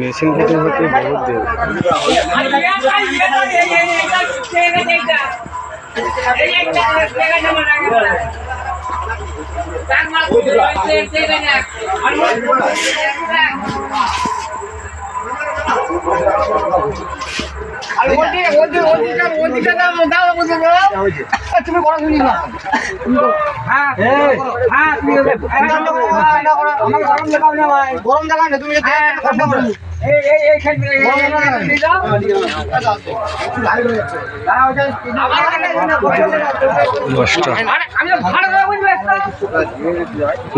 Machine fitting হতে বহুত দেরি। তুমি বড় শুনি না গরম দেখাও না ভাই, গরম দেখাও না তুমি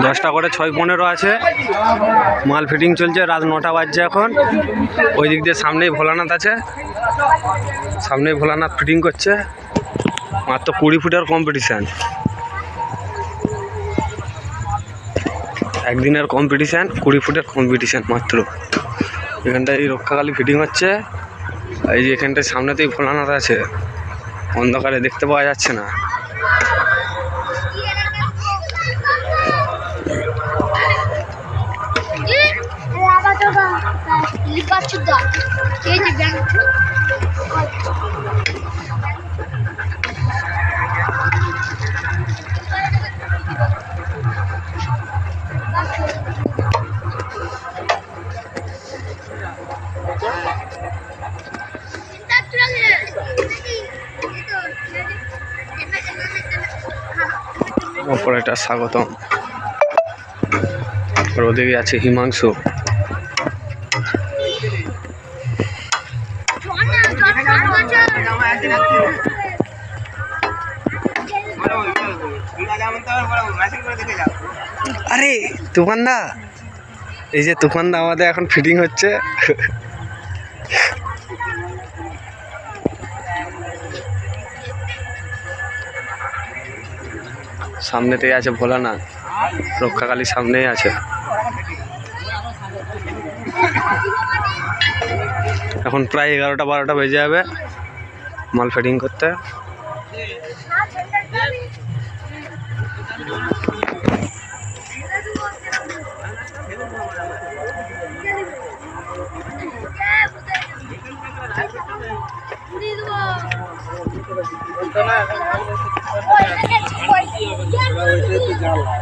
দশটা করে 6:15 আছে, মাল ফিটিং চলছে। রাত 9টা বাজছে এখন। ওই দিক দিয়ে সামনেই ভোলানাথ আছে, সামনেই ভোলানাথ ফিটিং করছে। মাত্র 20 ফুটের কম্পিটিশান, একদিনের কম্পিটিশান, 20 ফুটের কম্পিটিশান মাত্র। এখানটায় এই রক্ষাকালী ফিটিং হচ্ছে। এই যে এখানটায় সামনেতেই ভোলানাথ আছে, অন্ধকারে দেখতে পাওয়া যাচ্ছে না। অপারেটর স্বাগতম, আর ওদিকে আছে হিমাংশু। আরে তুফানদা, এই যে তুফানদা আমাদের এখন ফিটিং হচ্ছে। সামনেতেই আছে ভোলানাথ, রক্ষাকালী সামনেই আছে। এখন প্রায় 11টা-12টা বেজে যাবে মাল ফিটিং করতে। Oye,